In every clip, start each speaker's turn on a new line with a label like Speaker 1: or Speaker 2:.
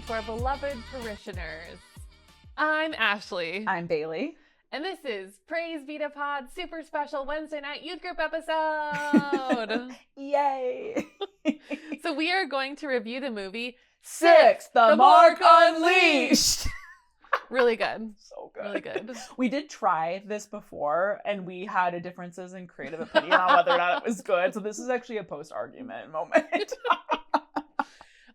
Speaker 1: to our beloved parishioners. I'm Ashley.
Speaker 2: I'm Bailee.
Speaker 1: And this is Praise Be to Pod super special Wednesday night youth group episode.
Speaker 2: Yay!
Speaker 1: So we are going to review the movie
Speaker 2: Six, the Mark Unleashed.
Speaker 1: Really good.
Speaker 2: So good.
Speaker 1: Really good.
Speaker 2: We did try this before, and we had differences in creative opinion on whether or not it was good. So this is actually a post-argument moment.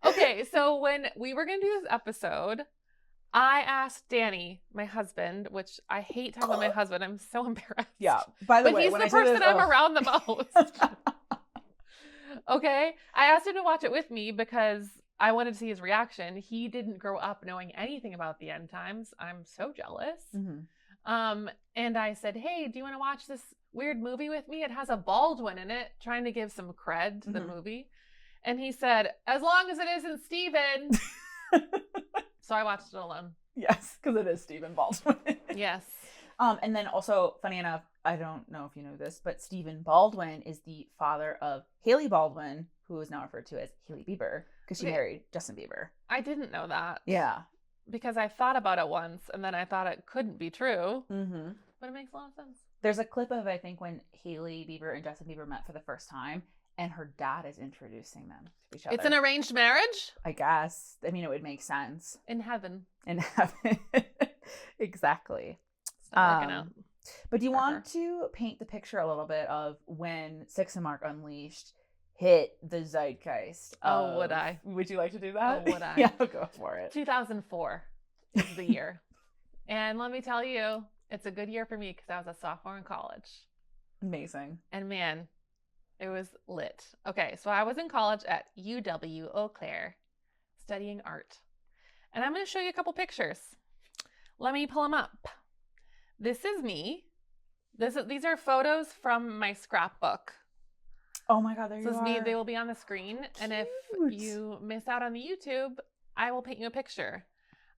Speaker 1: Okay, so when we were going to do this episode, I asked Danny, my husband, which I hate talking about my husband. I'm so embarrassed.
Speaker 2: Yeah. By the
Speaker 1: but
Speaker 2: way,
Speaker 1: he's
Speaker 2: when
Speaker 1: the
Speaker 2: I say
Speaker 1: person
Speaker 2: this,
Speaker 1: I'm around the most. Okay? I asked him to watch it with me because I wanted to see his reaction. He didn't grow up knowing anything about the end times. I'm so jealous.
Speaker 2: Mm-hmm.
Speaker 1: And I said, hey, do you want to watch this weird movie with me? It has a Baldwin in it, trying to give some cred to the movie. And he said, as long as it isn't Stephen. So I watched it alone.
Speaker 2: Yes, because it is Stephen Baldwin.
Speaker 1: Yes.
Speaker 2: And then also, funny enough, I don't know if you know this, but Stephen Baldwin is the father of Haley Baldwin, who is now referred to as Haley Bieber, because she married Justin Bieber.
Speaker 1: I didn't know that.
Speaker 2: Yeah.
Speaker 1: Because I thought about it once, and then I thought it couldn't be true.
Speaker 2: Mm-hmm.
Speaker 1: But it makes a lot of sense.
Speaker 2: There's a clip of, I think, when Haley Bieber and Justin Bieber met for the first time, and her dad is introducing them to each other.
Speaker 1: It's an arranged marriage?
Speaker 2: I guess. I mean, it would make sense.
Speaker 1: In heaven.
Speaker 2: In heaven. Exactly.
Speaker 1: It's not working out.
Speaker 2: But do you want to paint the picture a little bit of when Six and Mark Unleashed hit the zeitgeist?
Speaker 1: Would I?
Speaker 2: Would you like to do that?
Speaker 1: Oh, would I?
Speaker 2: Yeah, go for it.
Speaker 1: 2004 is the year. And let me tell you, it's a good year for me because I was a sophomore in college.
Speaker 2: Amazing.
Speaker 1: And man, it was lit. Okay, so I was in college at UW Eau Claire studying art. And I'm going to show you a couple pictures. Let me pull them up. This is me. These are photos from my scrapbook.
Speaker 2: Oh my God, there you
Speaker 1: This is
Speaker 2: are.
Speaker 1: me. They will be on the screen.
Speaker 2: Cute.
Speaker 1: And if you miss out on the YouTube, I will paint you a picture.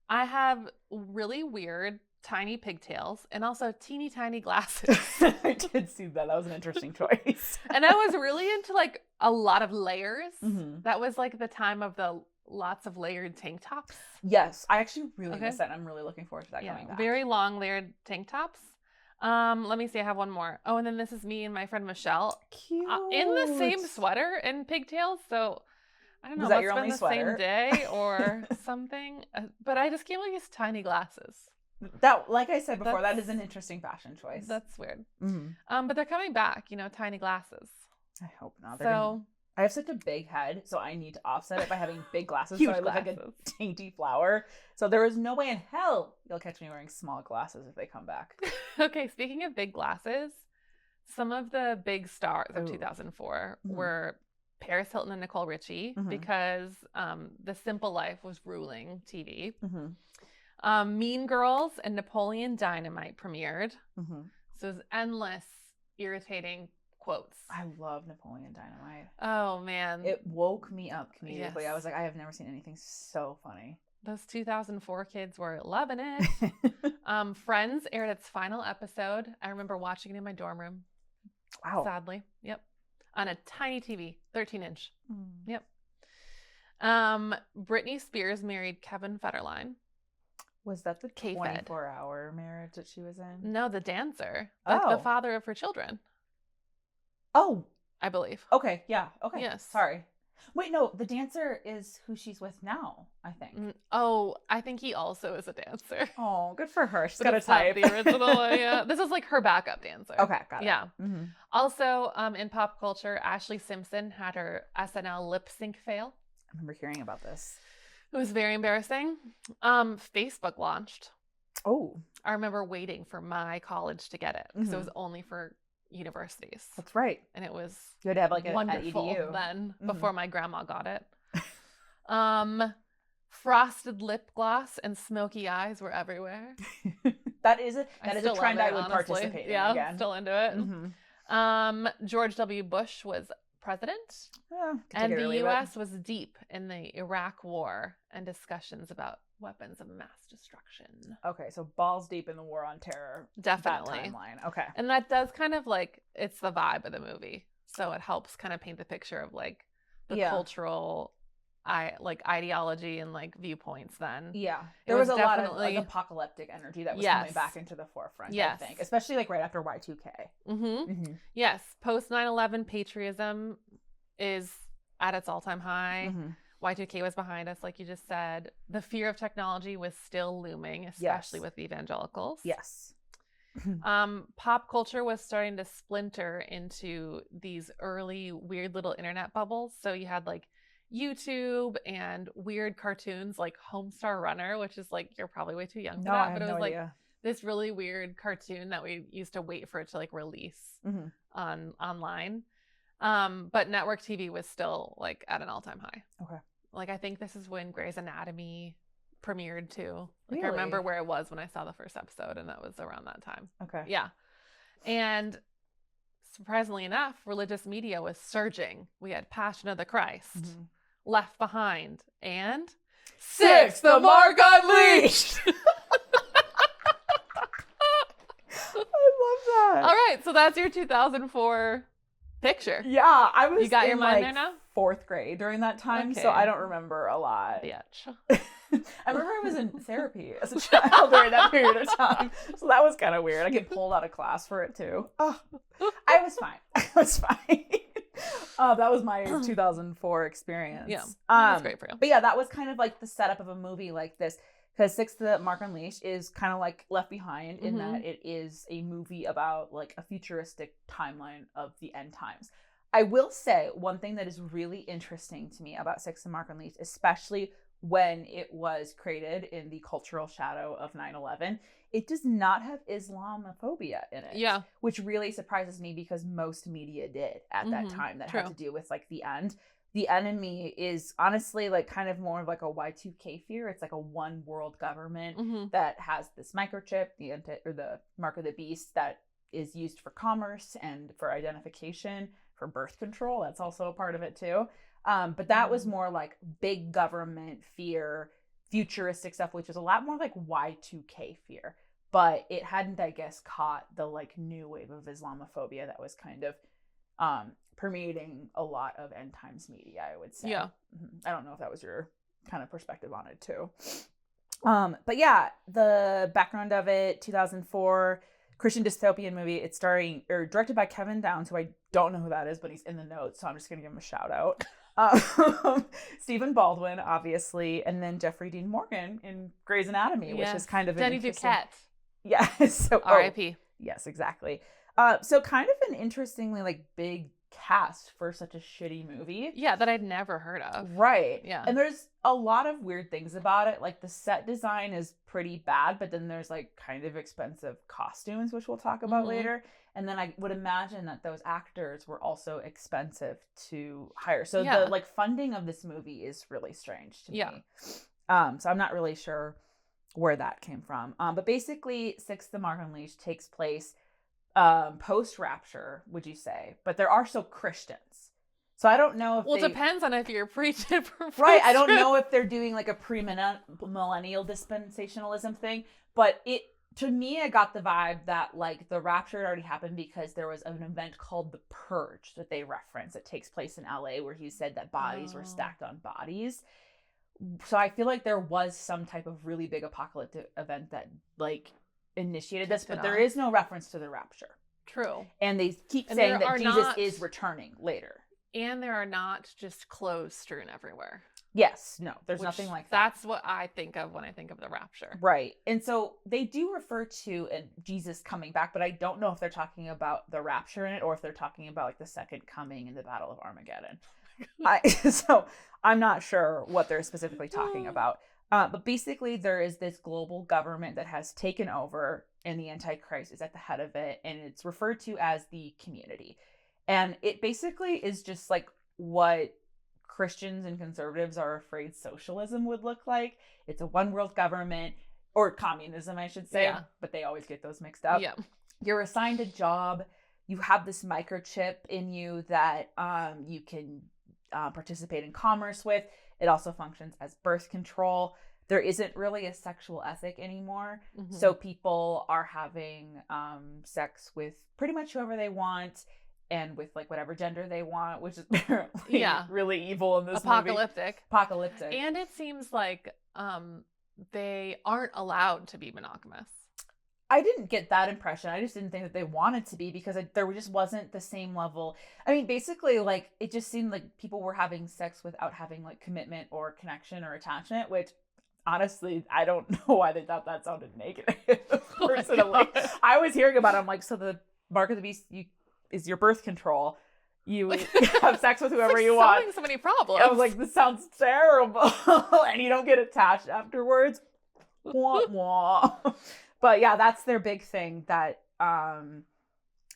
Speaker 1: I have really weird tiny pigtails and also teeny tiny glasses.
Speaker 2: I did see that. That was an interesting choice.
Speaker 1: And I was really into like a lot of layers.
Speaker 2: Mm-hmm.
Speaker 1: That was like the time of the lots of layered tank tops.
Speaker 2: Yes, I actually really miss that. I'm really looking forward to that coming back.
Speaker 1: Very long layered tank tops. Let me see. I have one more. Oh, and then this is me and my friend Michelle.
Speaker 2: Cute.
Speaker 1: In the same sweater and pigtails. So I don't know.
Speaker 2: Was that
Speaker 1: Must
Speaker 2: your
Speaker 1: have been
Speaker 2: only
Speaker 1: the
Speaker 2: sweater?
Speaker 1: same day or something. But I just came with these tiny glasses.
Speaker 2: That, like I said before, that is an interesting fashion choice.
Speaker 1: That's weird.
Speaker 2: Mm-hmm.
Speaker 1: But they're coming back. Tiny glasses.
Speaker 2: I hope not. I have such a big head, so I need to offset it by having big glasses.
Speaker 1: Huge
Speaker 2: so I look like a dainty flower. So there is no way in hell you'll catch me wearing small glasses if they come back.
Speaker 1: Okay, speaking of big glasses, some of the big stars of 2004 were Paris Hilton and Nicole Richie because The Simple Life was ruling TV. Mean Girls and Napoleon Dynamite premiered. So it was endless, irritating quotes.
Speaker 2: I love Napoleon Dynamite.
Speaker 1: Oh, man.
Speaker 2: It woke me up comedically.
Speaker 1: Yes.
Speaker 2: I was like, I have never seen anything so funny.
Speaker 1: Those 2004 kids were loving it. Friends aired its final episode. I remember watching it in my dorm room.
Speaker 2: Wow.
Speaker 1: Sadly. Yep. On a tiny TV, 13-inch. Yep. Britney Spears married Kevin Federline.
Speaker 2: Was that the
Speaker 1: K-Fed.
Speaker 2: 24-hour marriage that she was in?
Speaker 1: No, the dancer. Like the father of her children.
Speaker 2: Oh.
Speaker 1: I believe.
Speaker 2: Okay. Yeah. Okay.
Speaker 1: Yes.
Speaker 2: Sorry. Wait, no. The dancer is who she's with now, I think.
Speaker 1: Oh, I think he also is a dancer.
Speaker 2: Oh, good for her. She's
Speaker 1: But
Speaker 2: got a
Speaker 1: it's not
Speaker 2: type.
Speaker 1: the original. Yeah. This is like her backup dancer.
Speaker 2: Okay. Got it.
Speaker 1: Yeah.
Speaker 2: Mm-hmm.
Speaker 1: Also, in pop culture, Ashley Simpson had her SNL lip sync fail.
Speaker 2: I remember hearing about this.
Speaker 1: It was very embarrassing. Facebook launched.
Speaker 2: Oh.
Speaker 1: I remember waiting for my college to get it because it was only for universities.
Speaker 2: That's right.
Speaker 1: And it was
Speaker 2: You had to have like
Speaker 1: wonderful
Speaker 2: an EDU.
Speaker 1: then before my grandma got it. Frosted lip gloss and smoky eyes were everywhere.
Speaker 2: that is a trend I would
Speaker 1: honestly.
Speaker 2: participate in again.
Speaker 1: Still into it. George W. Bush was president. And the U.S. was deep in the Iraq War and discussions about weapons of mass destruction.
Speaker 2: Okay, so balls deep in the war on terror.
Speaker 1: Definitely.
Speaker 2: That timeline. Okay.
Speaker 1: And that does kind of like, it's the vibe of the movie. So it helps kind of paint the picture of like the cultural ideology and like viewpoints then.
Speaker 2: Yeah. There was a lot of like apocalyptic energy that was coming back into the forefront, I think. Especially like right after Y2K.
Speaker 1: Yes. Post 9/11 patriotism is at its all-time high. Y2K was behind us, like you just said. The fear of technology was still looming, especially with evangelicals.
Speaker 2: Yes.
Speaker 1: Pop culture was starting to splinter into these early weird little internet bubbles. So you had like YouTube and weird cartoons like Homestar Runner, which is like, you're probably way too young for that, but it was like this really weird cartoon that we used to wait for it to like release online. But network TV was still like at an all-time high.
Speaker 2: Okay.
Speaker 1: Like I think this is when Grey's Anatomy premiered too. Like
Speaker 2: Really?
Speaker 1: I remember where it was when I saw the first episode, and that was around that time.
Speaker 2: Okay.
Speaker 1: Yeah. And surprisingly enough, religious media was surging. We had Passion of the Christ, Left Behind, and
Speaker 2: Six, the Mark Unleashed! I love that.
Speaker 1: All right, so that's your 2004 picture.
Speaker 2: Yeah, I was
Speaker 1: You got your mind
Speaker 2: like
Speaker 1: there now?
Speaker 2: 4th grade during that time, so I don't remember a lot.
Speaker 1: Bitch.
Speaker 2: I remember I was in therapy as a child during that period of time, so that was kind of weird. I get pulled out of class for it too. Oh, I was fine. I was fine. That was my 2004 experience.
Speaker 1: Yeah, that was great for you.
Speaker 2: But yeah, that was kind of like the setup of a movie like this, because Six the Mark Unleashed is kind of like Left Behind in that it is a movie about like a futuristic timeline of the end times. I will say one thing that is really interesting to me about Six the Mark Unleashed, especially when it was created in the cultural shadow of 9/11, it does not have Islamophobia in it.
Speaker 1: Yeah.
Speaker 2: Which really surprises me because most media did at that time that had to do with like the end. The enemy is honestly like kind of more of like a Y2K fear. It's like a one world government that has this microchip, the mark of the beast, that is used for commerce and for identification, for birth control. That's also a part of it too. But that was more like big government fear, futuristic stuff, which is a lot more like Y2K fear. But it hadn't, I guess, caught the like new wave of Islamophobia that was kind of permeating a lot of end times media, I would say.
Speaker 1: Yeah.
Speaker 2: I don't know if that was your kind of perspective on it too. But yeah, the background of it, 2004 Christian dystopian movie. It's starring or directed by Kevin Downes, who I don't know who that is, but he's in the notes, so I'm just gonna give him a shout out. Stephen Baldwin, obviously, and then Jeffrey Dean Morgan in Grey's Anatomy, which is kind of
Speaker 1: Denny Duquette.
Speaker 2: Yeah. So
Speaker 1: R.I.P.
Speaker 2: Yes, exactly. So kind of an interestingly like big cast for such a shitty movie.
Speaker 1: Yeah, that I'd never heard of.
Speaker 2: Right.
Speaker 1: Yeah.
Speaker 2: And there's a lot of weird things about it. Like the set design is pretty bad, but then there's like kind of expensive costumes, which we'll talk about later. And then I would imagine that those actors were also expensive to hire. So the like funding of this movie is really strange to me. So I'm not really sure where that came from. But basically Six the Mark Unleashed takes place post-rapture, would you say? But they're also Christians. So I don't know if
Speaker 1: it depends on if you're preaching for
Speaker 2: right. I don't know if they're doing like a pre-millennial dispensationalism thing, but to me, I got the vibe that like the rapture had already happened because there was an event called the Purge that they reference. It takes place in LA where he said that bodies were stacked on bodies. So I feel like there was some type of really big apocalyptic event that like initiated this, but there is no reference to the rapture.
Speaker 1: True.
Speaker 2: And they keep saying that Jesus is returning later.
Speaker 1: And there are not just clothes strewn everywhere.
Speaker 2: Yes, no, there's nothing like that.
Speaker 1: That's what I think of when I think of the rapture.
Speaker 2: Right. And so they do refer to Jesus coming back, but I don't know if they're talking about the rapture in it or if they're talking about like the second coming in the Battle of Armageddon. So I'm not sure what they're specifically talking about. But basically there is this global government that has taken over and the Antichrist is at the head of it. And it's referred to as the community. And it basically is just like what Christians and conservatives are afraid socialism would look like. It's a one world government, or communism, I should say. Yeah. But they always get those mixed up. Yeah. You're assigned a job. You have this microchip in you that you can participate in commerce with. It also functions as birth control. There isn't really a sexual ethic anymore. So people are having sex with pretty much whoever they want. and with like whatever gender they want, which is apparently really evil in this
Speaker 1: apocalyptic.
Speaker 2: Apocalyptic.
Speaker 1: And it seems like they aren't allowed to be monogamous.
Speaker 2: I didn't get that impression. I just didn't think that they wanted to be, because there just wasn't the same level. I mean, basically, like, it just seemed like people were having sex without having, like, commitment or connection or attachment, which, honestly, I don't know why they thought that sounded negative, personally. I was hearing about it, I'm like, so the mark of the beast is your birth control. You have sex with whoever you want.
Speaker 1: Solving so many problems.
Speaker 2: I was like, this sounds terrible. And you don't get attached afterwards. Wah, wah. But yeah, that's their big thing that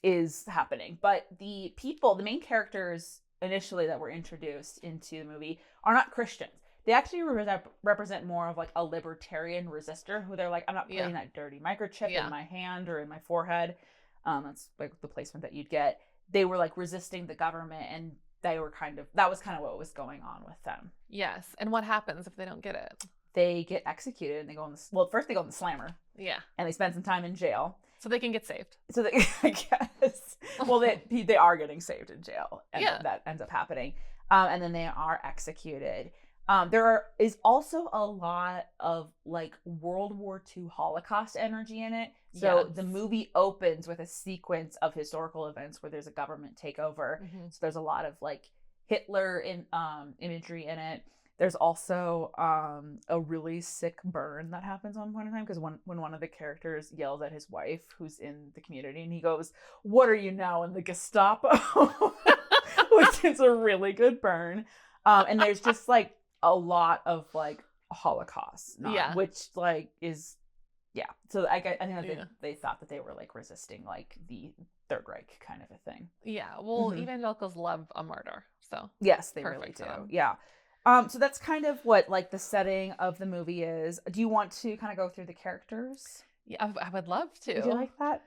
Speaker 2: is happening. But the main characters initially that were introduced into the movie are not Christians. They actually represent more of like a libertarian resistor, who they're like, I'm not putting that dirty microchip in my hand or in my forehead. That's like the placement that you'd get. They were like resisting the government, and that was kind of what was going on with them.
Speaker 1: Yes. And what happens if they don't get it?
Speaker 2: They get executed, and they go first they go in the slammer.
Speaker 1: Yeah.
Speaker 2: And they spend some time in jail.
Speaker 1: So they can get saved.
Speaker 2: So they, I guess. Well, they are getting saved in jail. And that ends up happening. And then they are executed. There is also a lot of like World War II Holocaust energy in it. So the movie opens with a sequence of historical events where there's a government takeover. Mm-hmm. So there's a lot of like Hitler imagery in it. There's also a really sick burn that happens one point in time, because when one of the characters yells at his wife, who's in the community, and he goes, "What are you now, in the Gestapo?" Which is a really good burn. And there's just like a lot of like Holocaust, which like is, So I think that they thought that they were like resisting like the Third Reich kind of a thing.
Speaker 1: Yeah, well, evangelicals love a murder, so
Speaker 2: yes, they really do. Yeah. So that's kind of what like the setting of the movie is. Do you want to kind of go through the characters?
Speaker 1: Yeah, I would love to.
Speaker 2: Would you like that?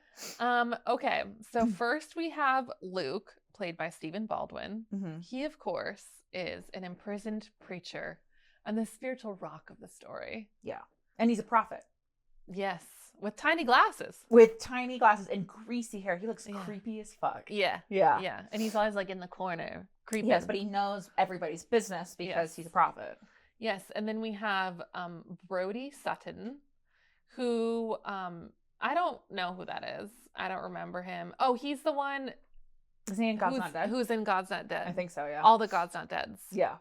Speaker 1: Okay. So first we have Luke, played by Stephen Baldwin. Mm-hmm. He, of course, is an imprisoned preacher and the spiritual rock of the story.
Speaker 2: Yeah. And he's a prophet.
Speaker 1: Yes. With tiny glasses.
Speaker 2: And greasy hair. He looks creepy as fuck.
Speaker 1: Yeah.
Speaker 2: Yeah.
Speaker 1: Yeah. And he's always like in the corner. Creepy.
Speaker 2: Yes, but he knows everybody's business because he's a prophet.
Speaker 1: Yes. And then we have Brody Sutton, who I don't know who that is. I don't remember him. Oh, he's the one.
Speaker 2: Is he in God's Not Dead?
Speaker 1: Who's in God's Not Dead?
Speaker 2: I think so, yeah.
Speaker 1: All the God's Not Deads.
Speaker 2: Yeah.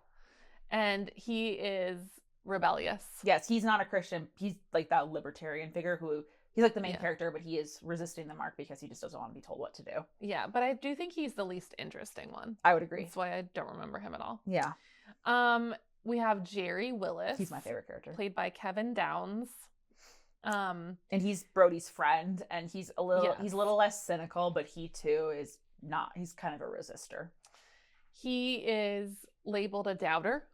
Speaker 1: And he is rebellious.
Speaker 2: Yes, he's not a Christian. He's like that libertarian figure who, he's like the main character, but he is resisting the mark because he just doesn't want to be told what to do. Yeah,
Speaker 1: but I do think he's the least interesting one.
Speaker 2: I would agree.
Speaker 1: That's why I don't remember him at all.
Speaker 2: Yeah.
Speaker 1: We have Jerry Willis.
Speaker 2: He's my favorite character.
Speaker 1: Played by Kevin Downs.
Speaker 2: And he's Brody's friend, and he's a little less cynical, but he too is not, he's kind of a resistor.
Speaker 1: He is labeled a doubter.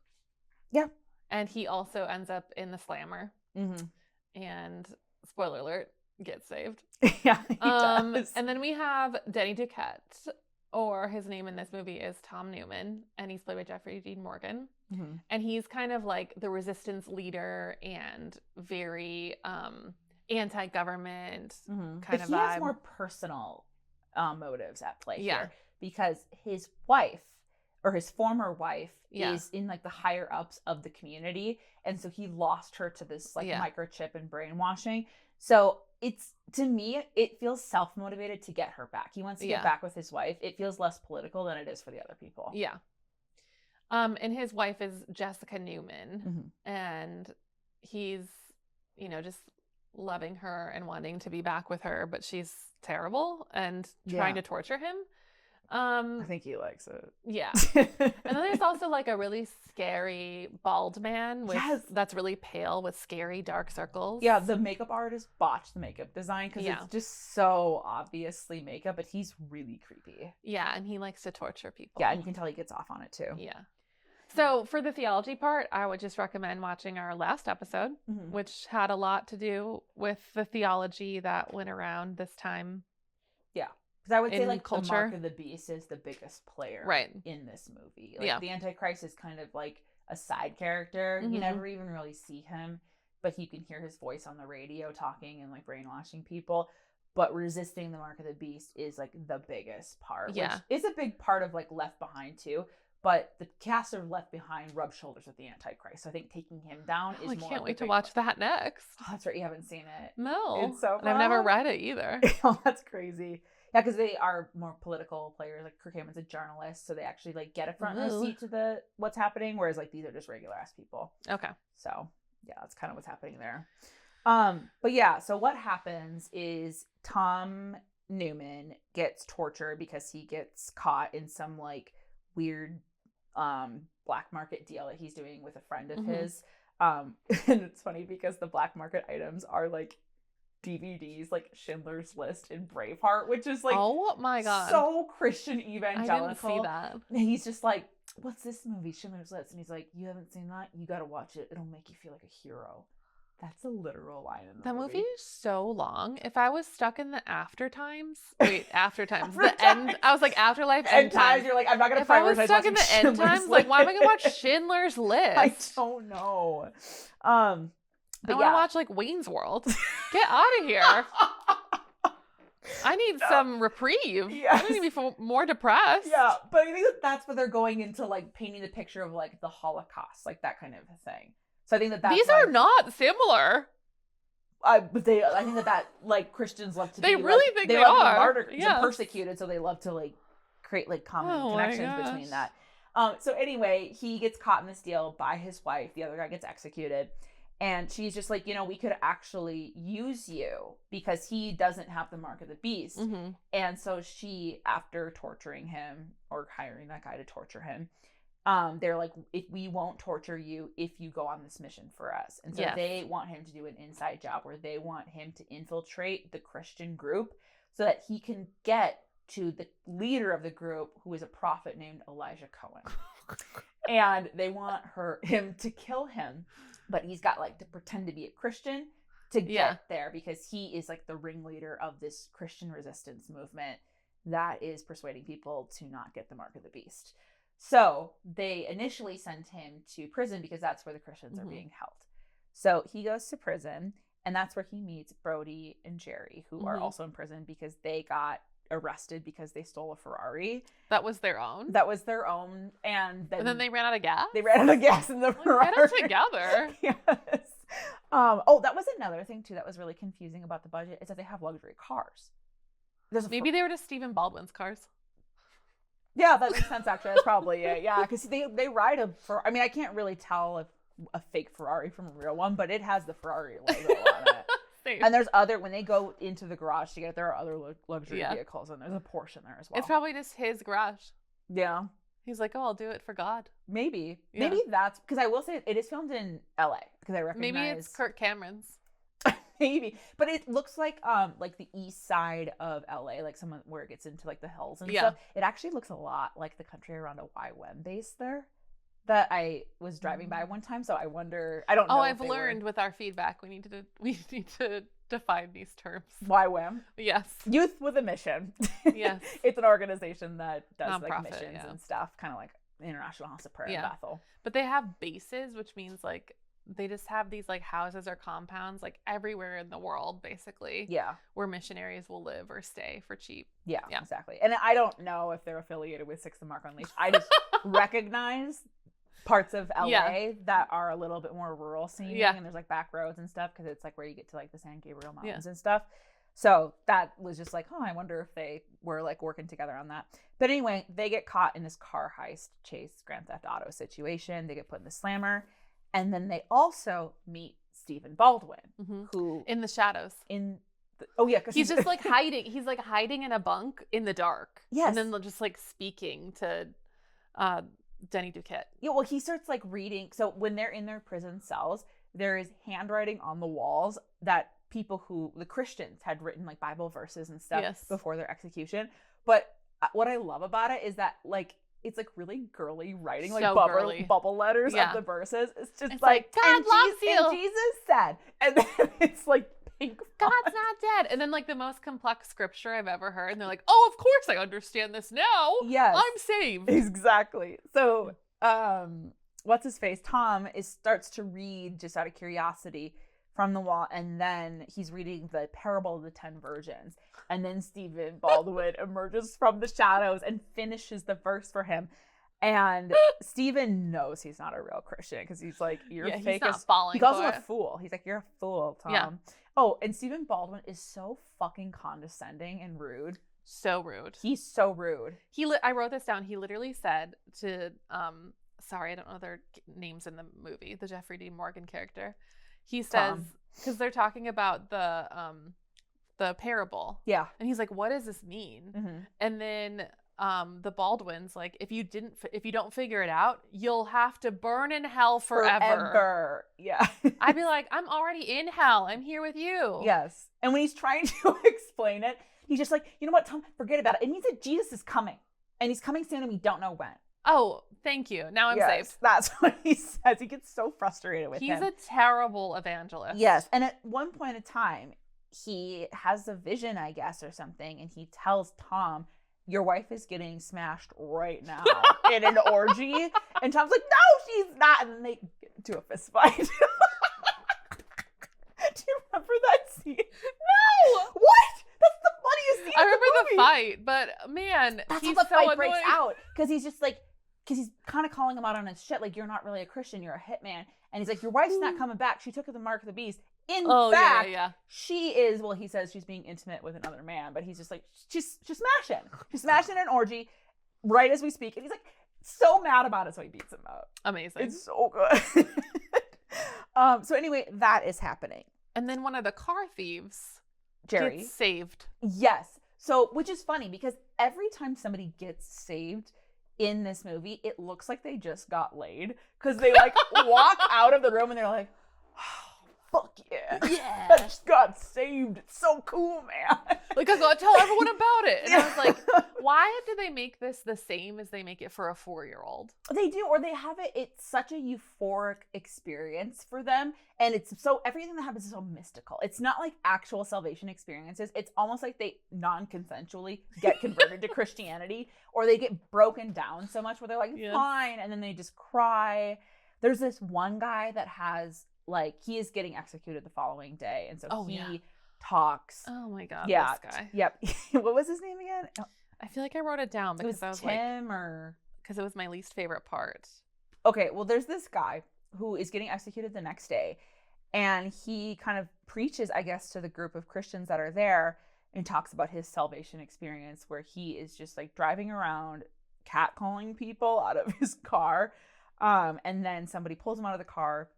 Speaker 2: Yeah.
Speaker 1: And he also ends up in the slammer. Mm-hmm. And spoiler alert, gets saved.
Speaker 2: Yeah, he does.
Speaker 1: And then we have Denny Duquette, or his name in this movie is Tom Newman, and he's played by Jeffrey Dean Morgan. Mm-hmm. And he's kind of like the resistance leader and very anti-government kind of vibe.
Speaker 2: He has more personal motives at play here, because his wife, or his former wife, is in like the higher ups of the community, and so he lost her to this like microchip and brainwashing. So it's, to me, it feels self-motivated to get her back. He wants to get back with his wife. It feels less political than it is for the other people.
Speaker 1: Yeah. And his wife is Jessica Newman, and he's, just loving her and wanting to be back with her, but she's terrible and trying to torture him.
Speaker 2: I think he likes it.
Speaker 1: Yeah. And then there's also like a really scary bald man that's really pale with scary dark circles.
Speaker 2: Yeah, the makeup artist botched the makeup design because it's just so obviously makeup, but he's really creepy.
Speaker 1: Yeah, and he likes to torture people.
Speaker 2: Yeah, and you can tell he gets off on it too.
Speaker 1: Yeah. So for the theology part, I would just recommend watching our last episode, which had a lot to do with the theology that went around this time.
Speaker 2: Yeah. Because I would say like
Speaker 1: culture.
Speaker 2: The mark of the beast is the biggest player in this movie. Like the Antichrist is kind of like a side character. You never even really see him, but you can hear his voice on the radio talking and like brainwashing people. but resisting the mark of the beast is like the biggest part,
Speaker 1: Yeah.
Speaker 2: which is a big part of like Left Behind too. But the cast of Left Behind rub shoulders with the Antichrist. So I think taking him down is more.
Speaker 1: I can't wait to watch that next.
Speaker 2: Oh, that's right. You haven't seen it.
Speaker 1: No.
Speaker 2: It's so fun.
Speaker 1: And I've never read it either.
Speaker 2: Oh, that's crazy. Yeah, because they are more political players. Like Kirk Hammett's a journalist, so they actually like get a front row seat to what's happening. Whereas like these are just regular ass people.
Speaker 1: Okay.
Speaker 2: So yeah, that's kind of what's happening there. But yeah, so what happens is Tom Newman gets tortured because he gets caught in some like weird black market deal that he's doing with a friend of his. And it's funny because the black market items are like DVDs like Schindler's List and Braveheart, which is like,
Speaker 1: oh my god,
Speaker 2: so Christian evangelical.
Speaker 1: I didn't see that.
Speaker 2: And he's just like, what's this movie, Schindler's List? And he's like, you haven't seen that? You gotta watch it. It'll make you feel like a hero. That's a literal line in the movie.
Speaker 1: That movie is so long. If I was stuck in the after times, the end. I was like afterlife, end times.
Speaker 2: You're like, I'm not gonna.
Speaker 1: If I was stuck in the end times, like, why am I gonna watch Schindler's List?
Speaker 2: I don't know. But
Speaker 1: I want to watch like Wayne's World. Get out of here. I need some reprieve. Yes. I need to be more depressed.
Speaker 2: Yeah, but I think that's what they're going into, like painting the picture of like the Holocaust, like that kind of thing. So I think that's
Speaker 1: these are not similar.
Speaker 2: But I think that like Christians love to.
Speaker 1: They
Speaker 2: be,
Speaker 1: really
Speaker 2: like,
Speaker 1: think
Speaker 2: they
Speaker 1: they
Speaker 2: love
Speaker 1: are
Speaker 2: martyred and persecuted, so they love to like create like common connections between that. So anyway, he gets caught in this deal by his wife. The other guy gets executed. And she's just like, we could actually use you because he doesn't have the mark of the beast. Mm-hmm. And so she, after torturing him or hiring that guy to torture him, they're like, if we won't torture you if you go on this mission for us. And so they want him to do an inside job where they want him to infiltrate the Christian group so that he can get to the leader of the group, who is a prophet named Elijah Cohen. And they want him to kill him. But he's got like to pretend to be a Christian to get there because he is like the ringleader of this Christian resistance movement that is persuading people to not get the mark of the beast. So they initially sent him to prison because that's where the Christians are being held. So he goes to prison, and that's where he meets Brody and Jerry, who are also in prison because they got arrested because they stole a Ferrari.
Speaker 1: That was their own?
Speaker 2: That was their own. And then
Speaker 1: they ran out of gas?
Speaker 2: They ran out of gas in the Ferrari.
Speaker 1: Get it together.
Speaker 2: Yes. That was another thing, too, that was really confusing about the budget, is that they have luxury cars.
Speaker 1: Maybe they were just Stephen Baldwin's cars.
Speaker 2: Yeah, that makes sense, actually. That's probably it. Yeah, because they ride a Ferrari. I mean, I can't really tell if a fake Ferrari from a real one, but it has the Ferrari logo on it. Same. And there's when they go into the garage to get it, there are other luxury vehicles, and there's a Porsche in there as well.
Speaker 1: It's probably just his garage.
Speaker 2: Yeah.
Speaker 1: He's like, oh, I'll do it for God.
Speaker 2: Maybe. Yeah. Maybe that's, because I will say it is filmed in LA, because I recognize.
Speaker 1: Maybe it's Kirk Cameron's.
Speaker 2: Maybe. But it looks like the east side of LA, like someone where it gets into like the hills and stuff. It actually looks a lot like the country around a YWAM base there that I was driving by one time. So I wonder, I don't know.
Speaker 1: Oh, I've learned with our feedback, we need to define these terms.
Speaker 2: YWAM?
Speaker 1: Yes.
Speaker 2: Youth with a Mission.
Speaker 1: Yes.
Speaker 2: It's an organization that does
Speaker 1: non-profit,
Speaker 2: like missions and stuff, kind of like International House of Prayer in Bethel.
Speaker 1: But they have bases, which means like they just have these like houses or compounds like everywhere in the world, basically.
Speaker 2: Yeah.
Speaker 1: Where missionaries will live or stay for cheap.
Speaker 2: Yeah, exactly. And I don't know if they're affiliated with Six the Mark Unleashed. I just recognize parts of LA that are a little bit more rural seeming, and there's like back roads and stuff because it's like where you get to like the San Gabriel Mountains and stuff. So that was just like, oh, I wonder if they were like working together on that. But anyway, they get caught in this car heist chase Grand Theft Auto situation. They get put in the slammer, and then they also meet Stephen Baldwin, who
Speaker 1: in the shadows.
Speaker 2: Because
Speaker 1: he's just like hiding. He's like hiding in a bunk in the dark.
Speaker 2: Yes,
Speaker 1: and then they're just like speaking to Denny Duquette.
Speaker 2: Yeah, well, he starts like reading. So when they're in their prison cells, there is handwriting on the walls that the Christians had written like Bible verses and stuff before their execution. But what I love about it is that like it's like really girly writing, like bubble letters of the verses. It's like
Speaker 1: God loves you.
Speaker 2: And Jesus said, and then it's like pink.
Speaker 1: God's not dead. And then like the most complex scripture I've ever heard. And they're like, oh, of course I understand this now.
Speaker 2: Yes.
Speaker 1: I'm saved.
Speaker 2: Exactly. So what's his face? Tom starts to read just out of curiosity from the wall, and then he's reading the parable of the 10 virgins, and then Stephen Baldwin emerges from the shadows and finishes the verse for him. And Stephen knows he's not a real Christian because he's like, you're fake.
Speaker 1: He's not falling.
Speaker 2: He calls him a fool. He's like, you're a fool, Tom.
Speaker 1: Yeah.
Speaker 2: Oh, and Stephen Baldwin is so fucking condescending and rude.
Speaker 1: So rude.
Speaker 2: He's so rude.
Speaker 1: I wrote this down. He literally said to sorry, I don't know their names in the movie, the Jeffrey Dean Morgan character. He says, because they're talking about the parable.
Speaker 2: Yeah.
Speaker 1: And he's like, what does this mean?
Speaker 2: Mm-hmm.
Speaker 1: And then the Baldwin's like, if you don't figure it out, you'll have to burn in hell forever.
Speaker 2: Yeah.
Speaker 1: I'd be like, I'm already in hell. I'm here with you.
Speaker 2: Yes. And when he's trying to explain it, he's just like, you know what, Tom, forget about it. It means that Jesus is coming. And he's coming soon and we don't know when.
Speaker 1: Oh, thank you. Now I'm safe.
Speaker 2: That's what he says. He gets so frustrated with him.
Speaker 1: He's a terrible evangelist.
Speaker 2: Yes. And at one point in time, he has a vision, I guess, or something. And he tells Tom, your wife is getting smashed right now in an orgy. And Tom's like, no, she's not. And then they get into a fist fight. Do you remember that scene?
Speaker 1: No.
Speaker 2: What? That's the funniest scene.
Speaker 1: I remember
Speaker 2: of the movie.
Speaker 1: the fight, but man,
Speaker 2: that's
Speaker 1: he's
Speaker 2: how the
Speaker 1: so
Speaker 2: fight
Speaker 1: annoying.
Speaker 2: breaks out. Because he's just like, because he's kind of calling him out on his shit. Like, you're not really a Christian. You're a hitman. And he's like, your wife's not coming back. She took the mark of the beast. In fact, she is, well, he says she's being intimate with another man, but he's just like, she's smashing. She's smashing an orgy right as we speak. And he's like so mad about it, so he beats him up.
Speaker 1: Amazing.
Speaker 2: It's so good. So anyway, that is happening.
Speaker 1: And then one of the car thieves
Speaker 2: Jerry
Speaker 1: gets saved.
Speaker 2: Yes. So, which is funny because every time somebody gets saved in this movie, it looks like they just got laid because they like walk out of the room and they're like, fuck yeah.
Speaker 1: Yeah.
Speaker 2: I just got saved. It's so cool, man.
Speaker 1: Like, I gotta tell everyone about it. And I was like, why do they make this the same as they make it for a 4-year-old?
Speaker 2: They do, or they have it. It's such a euphoric experience for them. And it's so, everything that happens is so mystical. It's not like actual salvation experiences. It's almost like they non-consensually get converted to Christianity, or they get broken down so much where they're like, fine. And then they just cry. There's this one guy that has, like, he is getting executed the following day. And so he talks.
Speaker 1: Oh my God,
Speaker 2: yeah,
Speaker 1: this guy.
Speaker 2: Yep. What was his name again?
Speaker 1: I feel like I wrote it down because
Speaker 2: it was
Speaker 1: I was
Speaker 2: Tim
Speaker 1: like,
Speaker 2: or...
Speaker 1: because it was my least favorite part.
Speaker 2: Okay, well, there's this guy who is getting executed the next day. And he kind of preaches, I guess, to the group of Christians that are there and talks about his salvation experience where he is just like driving around catcalling people out of his car. And then somebody pulls him out of the car,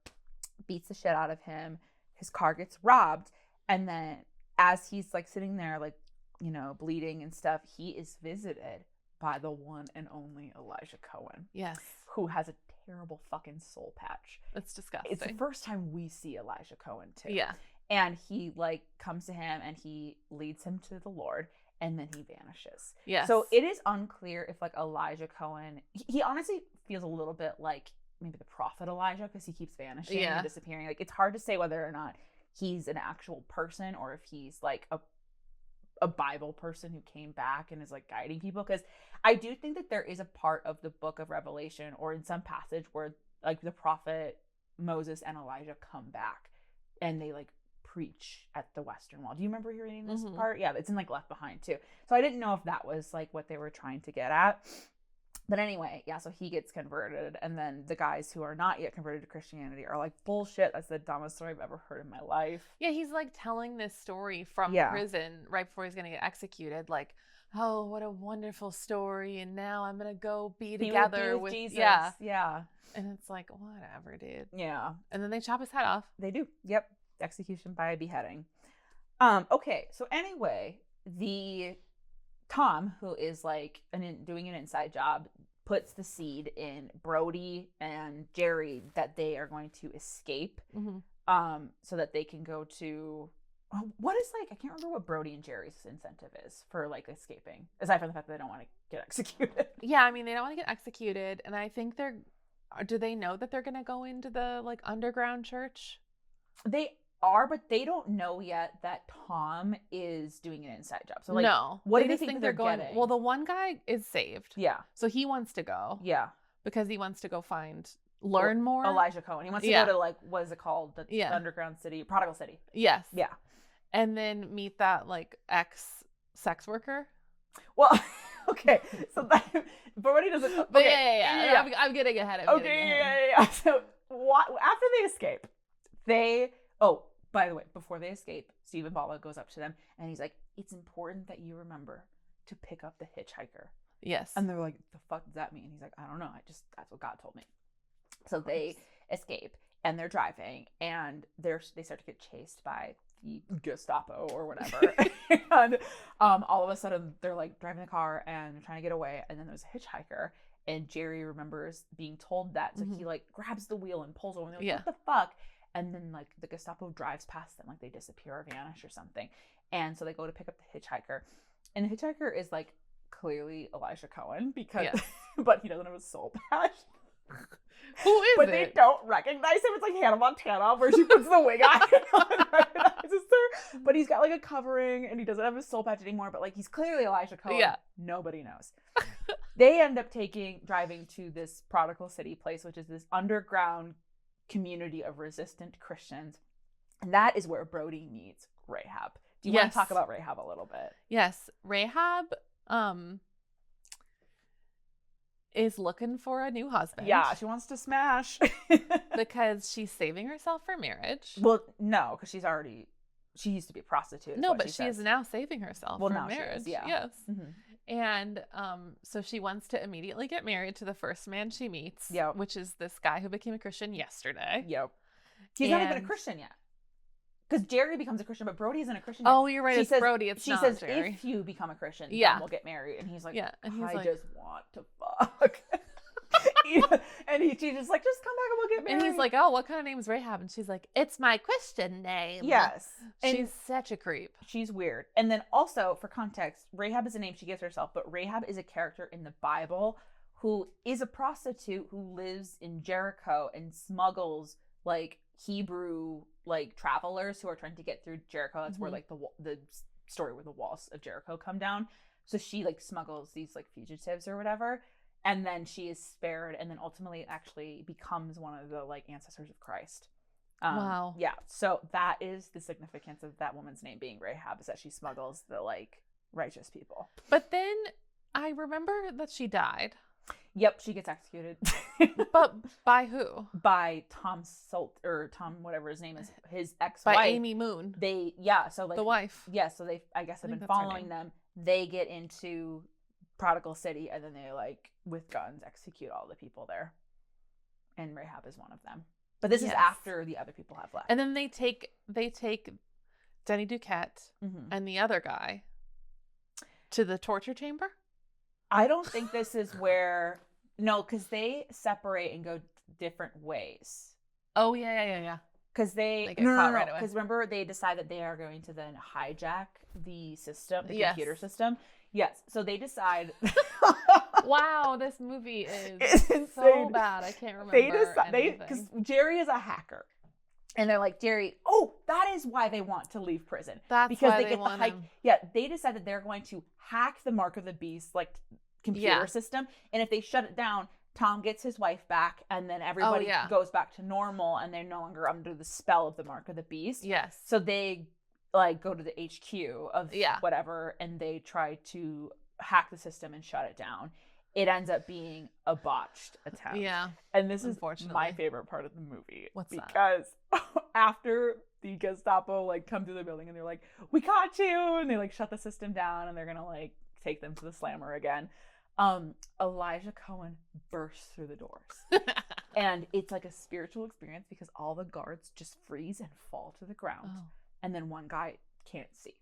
Speaker 2: beats the shit out of him. His car gets robbed. And then as he's like sitting there, like, you know, bleeding and stuff, he is visited by the one and only Elijah Cohen.
Speaker 1: Yes.
Speaker 2: Who has a terrible fucking soul patch.
Speaker 1: That's disgusting.
Speaker 2: It's the first time we see Elijah Cohen too.
Speaker 1: Yeah.
Speaker 2: And he like comes to him and he leads him to the Lord and then he vanishes.
Speaker 1: Yes.
Speaker 2: So it is unclear if like Elijah Cohen, he honestly feels a little bit like maybe the prophet Elijah because he keeps vanishing and disappearing. Like it's hard to say whether or not he's an actual person or if he's like a Bible person who came back and is like guiding people, because I do think that there is a part of the book of Revelation or in some passage where like the prophet Moses and Elijah come back and they like preach at the Western Wall. Do you remember reading this part? Yeah, it's in like Left Behind too. So I didn't know if that was like what they were trying to get at. But anyway, yeah, so he gets converted, and then the guys who are not yet converted to Christianity are like, bullshit, that's the dumbest story I've ever heard in my life.
Speaker 1: Yeah, he's like telling this story from prison right before he's going to get executed. Like, oh, what a wonderful story, and now I'm going to go be together with
Speaker 2: Jesus.
Speaker 1: Yeah. And it's like, whatever, dude.
Speaker 2: Yeah.
Speaker 1: And then they chop his head off.
Speaker 2: They do. Yep. Execution by beheading. Okay, so anyway, the Tom, who is like doing an inside job, puts the seed in Brody and Jerry that they are going to escape, so that they can go to what is like I can't remember what Brody and Jerry's incentive is for like escaping, aside from the fact that they don't want to get executed.
Speaker 1: Yeah, I mean they don't want to get executed, and I think do they know that they're going to go into the like underground church? They
Speaker 2: are, but they don't know yet that Tom is doing an inside job. So like,
Speaker 1: no,
Speaker 2: what do they think they're going?
Speaker 1: Well, the one guy is saved.
Speaker 2: Yeah.
Speaker 1: So he wants to go.
Speaker 2: Yeah.
Speaker 1: Because he wants to go find learn more.
Speaker 2: Elijah Cohen. He wants to go to, like, what is it called? The underground city, Prodigal City.
Speaker 1: Yes.
Speaker 2: Yeah.
Speaker 1: And then meet that, like, ex-sex worker.
Speaker 2: Well, okay. So that, Brody doesn't. Okay.
Speaker 1: But yeah. I'm getting ahead of it.
Speaker 2: Yeah. So after they escape, by the way, before they escape, Stephen Baldwin goes up to them and he's like, "It's important that you remember to pick up the hitchhiker."
Speaker 1: Yes.
Speaker 2: And they're like, "The fuck does that mean?" He's like, "I don't know. That's what God told me." So they escape and they're driving and they start to get chased by the Gestapo or whatever. And all of a sudden they're like driving the car and they're trying to get away. And then there's a hitchhiker and Jerry remembers being told that. So he like grabs the wheel and pulls over and they're like, "What the fuck?" And then like the Gestapo drives past them, like they disappear or vanish or something. And so they go to pick up the hitchhiker. And the hitchhiker is like clearly Elijah Cohen because, but he doesn't have a soul patch.
Speaker 1: Who is
Speaker 2: but
Speaker 1: it?
Speaker 2: They don't recognize him. It's like Hannah Montana where she puts the wig on and no one recognizes her. But he's got like a covering and he doesn't have his soul patch anymore. But like he's clearly Elijah Cohen. Yeah. Nobody knows. They end up driving to this Prodigal City place, which is this underground community of resistant Christians. And that is where Brody meets Rahab. Do you want to talk about Rahab a little bit?
Speaker 1: Yes. Rahab is looking for a new husband.
Speaker 2: Yeah, she wants to smash.
Speaker 1: Because she's saving herself for marriage.
Speaker 2: Well, no, because she used to be a prostitute.
Speaker 1: No, but she is now saving herself for marriage.
Speaker 2: She is,
Speaker 1: Yes. Mm-hmm. And so she wants to immediately get married to the first man she meets, which is this guy who became a Christian yesterday.
Speaker 2: Yep. He's not even a Christian yet. Because Jerry becomes a Christian, but Brody isn't a Christian yet.
Speaker 1: Oh, you're right. It's Brody. It's not Jerry. She says,
Speaker 2: "If you become a Christian, then we'll get married." And he's like, I just want to fuck. And she's just like, "Just come back and we'll get married."
Speaker 1: And he's like, "Oh, what kind of name is Rahab?" And she's like, "It's my Christian name."
Speaker 2: Yes.
Speaker 1: She's such a creep.
Speaker 2: She's weird. And then also, for context, Rahab is a name she gives herself, but Rahab is a character in the Bible who is a prostitute who lives in Jericho and smuggles like Hebrew like travelers who are trying to get through Jericho. That's where like the story where the walls of Jericho come down. So she like smuggles these like fugitives or whatever, and then she is spared, and then ultimately actually becomes one of the like ancestors of Christ.
Speaker 1: Wow.
Speaker 2: Yeah. So that is the significance of that woman's name being Rahab, is that she smuggles the like righteous people.
Speaker 1: But then I remember that she died.
Speaker 2: Yep, she gets executed.
Speaker 1: But by who?
Speaker 2: By Tom whatever his name is, his ex-wife.
Speaker 1: By Amy Moon.
Speaker 2: So like
Speaker 1: the wife.
Speaker 2: Yeah, so they I guess have been following them. They get into Prodigal City and then they like with guns execute all the people there. And Rahab is one of them. But this is after the other people have left.
Speaker 1: And then they take Denny Duquette and the other guy to the torture chamber?
Speaker 2: I don't think this is where... No, because they separate and go different ways.
Speaker 1: Oh, yeah.
Speaker 2: Because they get caught right away. Because remember, they decide that they are going to then hijack the system, the computer system. Yes. So they decide...
Speaker 1: Wow, this movie is so bad. I can't remember
Speaker 2: because Jerry is a hacker. And they're like, Jerry, that is why they want to leave prison.
Speaker 1: That's
Speaker 2: because
Speaker 1: why
Speaker 2: they get the hike. Yeah, they decide that they're going to hack the Mark of the Beast like computer system. And if they shut it down, Tom gets his wife back, and then everybody goes back to normal, and they're no longer under the spell of the Mark of the Beast.
Speaker 1: Yes.
Speaker 2: So they like go to the HQ of whatever, and they try to hack the system and shut it down. It ends up being a botched attempt.
Speaker 1: Yeah.
Speaker 2: And this is my favorite part of the movie.
Speaker 1: Because
Speaker 2: after the Gestapo like come to the building and they're like, "We caught you," and they like shut the system down and they're gonna like take them to the slammer again. Elijah Cohen bursts through the doors. And it's like a spiritual experience because all the guards just freeze and fall to the ground. Oh. And then one guy can't see.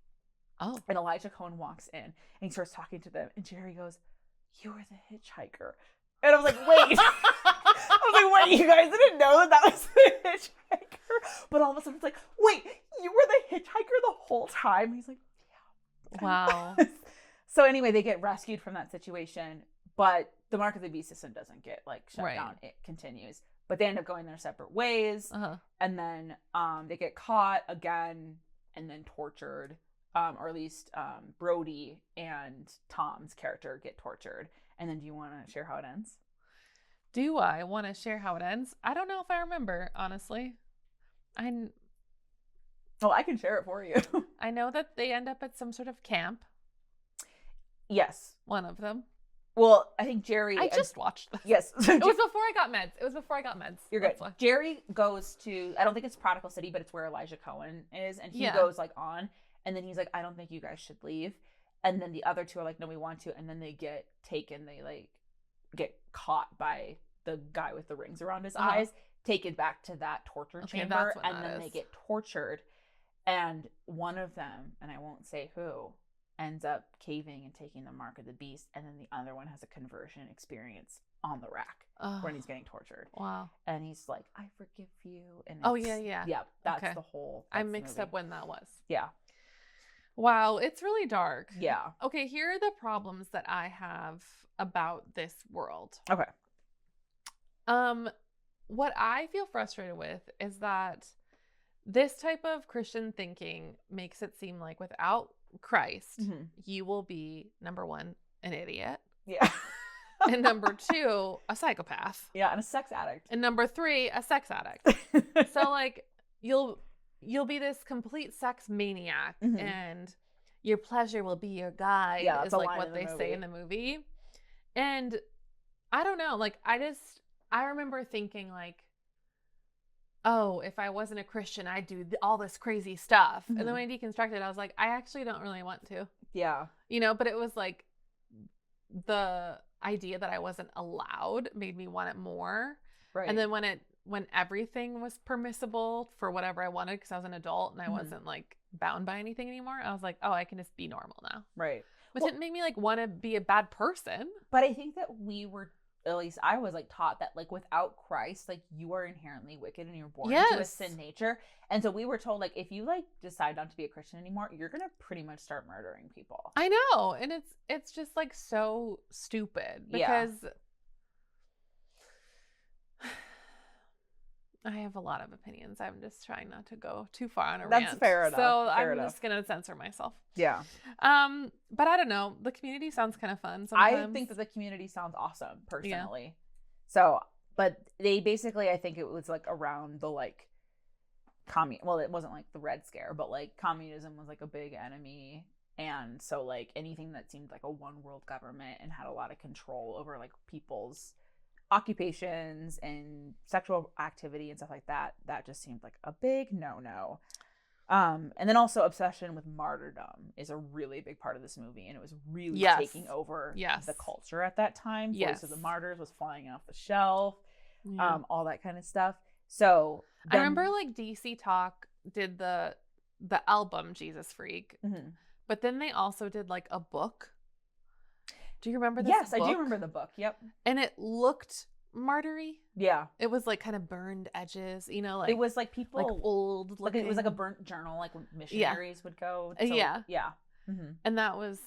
Speaker 1: Oh.
Speaker 2: And Elijah Cohen walks in and he starts talking to them, and Jerry goes, "You were the hitchhiker." And I was like, wait. Wait, you guys didn't know that was the hitchhiker? But all of a sudden it's like, wait, you were the hitchhiker the whole time? He's like, yeah.
Speaker 1: Wow.
Speaker 2: So anyway, they get rescued from that situation, but the Mark of the Beast system doesn't get like shut down. It continues. But they end up going their separate ways. And then they get caught again and then tortured. Or at least Brody and Tom's character get tortured. And then do you want to share how it ends?
Speaker 1: Do I want to share how it ends? I don't know if I remember, honestly.
Speaker 2: Well, I can share it for you.
Speaker 1: I know that they end up at some sort of camp.
Speaker 2: Yes.
Speaker 1: One of them.
Speaker 2: Well, I think Jerry...
Speaker 1: I just watched this.
Speaker 2: Yes.
Speaker 1: It was before I got meds.
Speaker 2: You're good. Jerry goes to... I don't think it's Prodigal City, but it's where Elijah Cohen is. And he goes, like, on. And then he's like, I don't think you guys should leave. And then the other two are like, no, we want to. And then they get taken. They, like, get caught by the guy with the rings around his eyes. Taken back to that torture chamber. And then they get tortured. And one of them, and I won't say who, ends up caving and taking the mark of the beast, and then the other one has a conversion experience on the rack when he's getting tortured.
Speaker 1: Wow.
Speaker 2: And he's like, I forgive you. And yeah, that's the whole...
Speaker 1: I mixed up when that was.
Speaker 2: Yeah.
Speaker 1: Wow, it's really dark.
Speaker 2: Yeah.
Speaker 1: Okay, here are the problems that I have about this world.
Speaker 2: Okay.
Speaker 1: What I feel frustrated with is that this type of Christian thinking makes it seem like without Christ, you will be, number one, an idiot.
Speaker 2: Yeah.
Speaker 1: And number two, a psychopath.
Speaker 2: Yeah, and a sex addict.
Speaker 1: And number three, a sex addict. So, like, you'll be this complete sex maniac, and your pleasure will be your guide, is like what they say in the movie. And I don't know, like, I remember thinking, like, oh, if I wasn't a Christian, I'd do all this crazy stuff. And then when I deconstructed, I was like, I actually don't really want to.
Speaker 2: Yeah.
Speaker 1: You know, but it was like the idea that I wasn't allowed made me want it more.
Speaker 2: Right.
Speaker 1: And then when everything was permissible for whatever I wanted, because I was an adult and I wasn't like bound by anything anymore, I was like, oh, I can just be normal now.
Speaker 2: Right.
Speaker 1: Which didn't make me like want to be a bad person.
Speaker 2: But I think that we were, at least I was like taught that like without Christ, like you are inherently wicked and you're born into a sin nature. And so we were told like if you like decide not to be a Christian anymore, you're gonna pretty much start murdering people.
Speaker 1: I know, and it's just like so stupid because I have a lot of opinions. I'm just trying not to go too far on a rant.
Speaker 2: That's fair enough.
Speaker 1: So I'm just gonna censor myself.
Speaker 2: Yeah.
Speaker 1: But I don't know. The community sounds kind of fun sometimes.
Speaker 2: I think that the community sounds awesome, personally. Yeah. So, but they basically, I think it was like around the like well, it wasn't like the Red Scare, but like communism was like a big enemy. And so like anything that seemed like a one world government and had a lot of control over like people's occupations and sexual activity and stuff like that, that just seemed like a big no-no. And then also obsession with martyrdom is a really big part of this movie, and it was really taking over the culture at that time. Voice of the Martyrs was flying off the shelf, all that kind of stuff. So
Speaker 1: I remember like DC Talk did the album Jesus Freak, but then they also did like a book. Do you remember this?
Speaker 2: Yes,
Speaker 1: book?
Speaker 2: I do remember the book. Yep.
Speaker 1: And it looked martyry.
Speaker 2: Yeah.
Speaker 1: It was like kind of burned edges, you know, like
Speaker 2: it was like people
Speaker 1: like old looking.
Speaker 2: Like it was like a burnt journal, like when missionaries would go.
Speaker 1: So,
Speaker 2: yeah.
Speaker 1: And that was,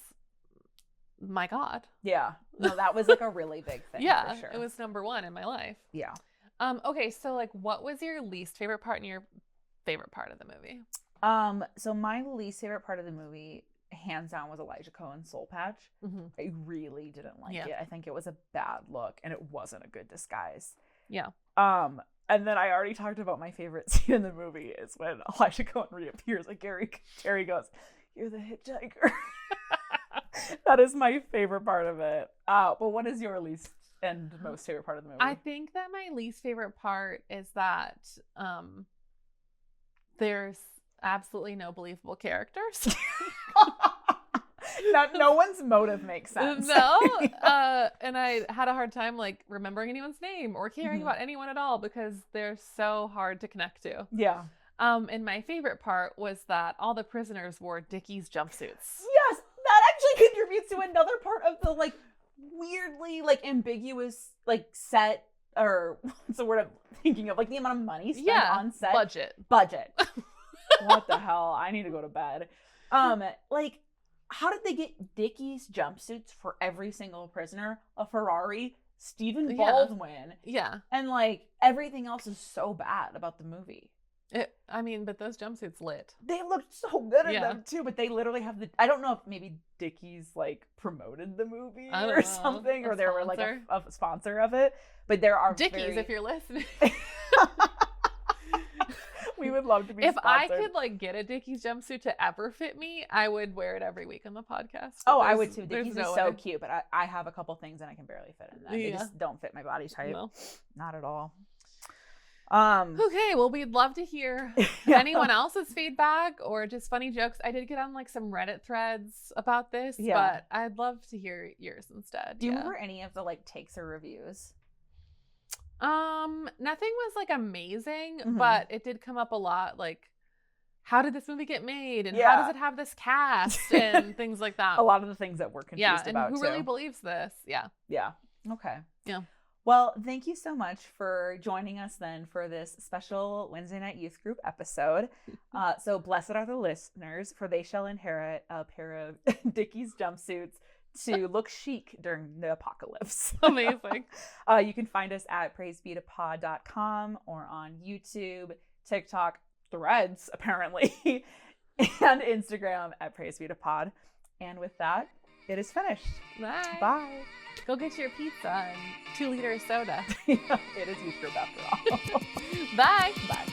Speaker 1: my God.
Speaker 2: Yeah. No, that was like a really big thing. For sure.
Speaker 1: It was number one in my life.
Speaker 2: Yeah.
Speaker 1: Okay, so like, what was your least favorite part and your favorite part of the movie?
Speaker 2: So my least favorite part of the movie, hands down, was Elijah Cohen's soul patch. I really didn't like it. I think it was a bad look, and it wasn't a good disguise.
Speaker 1: Yeah.
Speaker 2: And then I already talked about my favorite scene in the movie is when Elijah Cohen reappears. Like Jerry goes, "You're the hitchhiker." That is my favorite part of it. But what is your least and most favorite part of the movie?
Speaker 1: I think that my least favorite part is that there's absolutely no believable characters.
Speaker 2: No one's motive makes sense.
Speaker 1: No, and I had a hard time like remembering anyone's name or caring about anyone at all because they're so hard to connect to.
Speaker 2: Yeah.
Speaker 1: And my favorite part was that all the prisoners wore Dickies jumpsuits.
Speaker 2: Yes, that actually contributes to another part of the like weirdly like ambiguous like set, or what's the word I'm thinking of, like the amount of money spent on set. Budget. What the hell? I need to go to bed. Like, how did they get Dickies jumpsuits for every single prisoner? A Ferrari, Stephen Baldwin.
Speaker 1: Yeah.
Speaker 2: And like everything else is so bad about the movie.
Speaker 1: But those jumpsuits lit.
Speaker 2: They looked so good in them too, but they literally have I don't know if maybe Dickies like promoted the movie or something, or they were like a sponsor of it. But there are
Speaker 1: Dickies, if you're listening.
Speaker 2: We would love to be
Speaker 1: if
Speaker 2: sponsored.
Speaker 1: I could like get a Dickies jumpsuit to ever fit me, I would wear it every week on the podcast.
Speaker 2: Oh, I would too. Dickies is so cute, but I have a couple things and I can barely fit in them. They just don't fit my body type. No. Not at all.
Speaker 1: Okay, well, we'd love to hear anyone else's feedback or just funny jokes. I did get on like some Reddit threads about this, but I'd love to hear yours instead.
Speaker 2: Do you remember any of the like takes or reviews?
Speaker 1: Nothing was like amazing, but it did come up a lot. Like, how did this movie get made, and how does it have this cast, and things like that.
Speaker 2: A lot of the things that we're confused about.
Speaker 1: And who really believes this? Yeah.
Speaker 2: Okay.
Speaker 1: Yeah.
Speaker 2: Well, thank you so much for joining us then for this special Wednesday Night Youth Group episode. So blessed are the listeners, for they shall inherit a pair of Dickies jumpsuits to look chic during the apocalypse.
Speaker 1: Amazing.
Speaker 2: You can find us at praisebeatopod.com or on YouTube, TikTok, Threads, apparently, and Instagram at praisebeatopod. And with that, it is finished.
Speaker 1: Bye.
Speaker 2: Bye.
Speaker 1: Go get your pizza and 2-liter soda.
Speaker 2: It is youth group after all.
Speaker 1: Bye.
Speaker 2: Bye.